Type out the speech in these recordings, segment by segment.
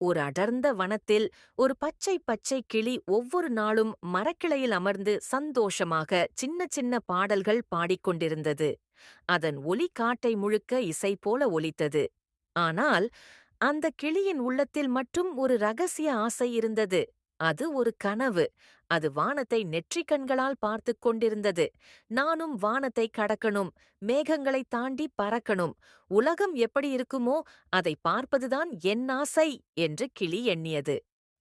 ஒரு அடர்ந்த வனத்தில் ஒரு பச்சை பச்சை கிளி ஒவ்வொரு நாளும் மரக்கிளையில் அமர்ந்து சந்தோஷமாக சின்ன சின்ன பாடல்கள் பாடிக்கொண்டிருந்தது. அதன் ஒலி காட்டை முழுக்க இசை போல ஒலித்தது. ஆனால் அந்த கிளியின் உள்ளத்தில் மட்டும் ஒரு ரகசிய ஆசை இருந்தது. அது ஒரு கனவு. அது வானத்தை நெற்றிக் கண்களால் பார்த்துக் கொண்டிருந்தது. நானும் வானத்தை கடக்கணும், மேகங்களை தாண்டி பறக்கணும், உலகம் எப்படி இருக்குமோ அதை பார்ப்பதுதான் என் ஆசை என்று கிளி எண்ணியது.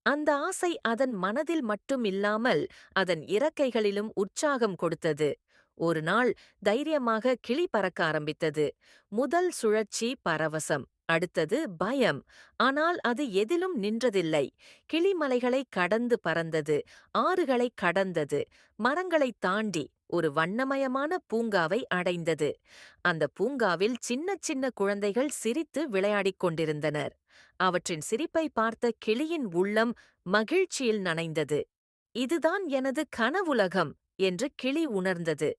அந்த ஆசை அதன் மனதில் மட்டும் இல்லாமல் அதன் இறக்கைகளிலும் உற்சாகம் கொடுத்தது. ஒரு நாள் தைரியமாக கிளி பறக்க ஆரம்பித்தது. முதல் சுழற்சி பரவசம், அடுத்தது பயம். ஆனால் அது எதிலும் நின்றதில்லை. கிளிமலைகளை கடந்து பறந்தது, ஆறுகளை கடந்தது, மரங்களைத் தாண்டி ஒரு வண்ணமயமான பூங்காவை அடைந்தது. அந்த பூங்காவில் சின்ன சின்ன குழந்தைகள் சிரித்து விளையாடிக் கொண்டிருந்தனர். அவற்றின் சிரிப்பை பார்த்த கிளியின் உள்ளம் மகிழ்ச்சியில் நனைந்தது. இதுதான் எனது கனவுலகம் என்று கிளி உணர்ந்தது.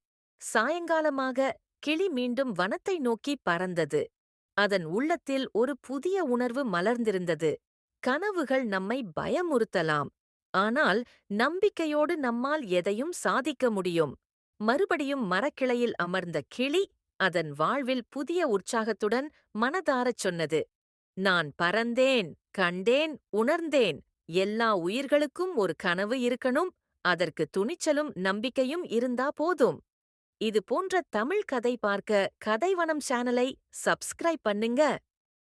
சாயங்காலமாக கிளி மீண்டும் வனத்தை நோக்கி பறந்தது. அதன் உள்ளத்தில் ஒரு புதிய உணர்வு மலர்ந்திருந்தது. கனவுகள் நம்மை பயமுறுத்தலாம், ஆனால் நம்பிக்கையோடு நம்மால் எதையும் சாதிக்க முடியும். மறுபடியும் மரக்கிளையில் அமர்ந்த கிளி அதன் வாழ்வில் புதிய உற்சாகத்துடன் மனதாரச் சொன்னது, நான் பறந்தேன், கண்டேன், உணர்ந்தேன். எல்லா உயிர்களுக்கும் ஒரு கனவு இருக்கணும், அதற்கு துணிச்சலும் நம்பிக்கையும் இருந்தா போதும். இது போன்ற தமிழ் கதை பார்க்க கதைவனம் சேனலை சப்ஸ்கிரைப் பண்ணுங்க.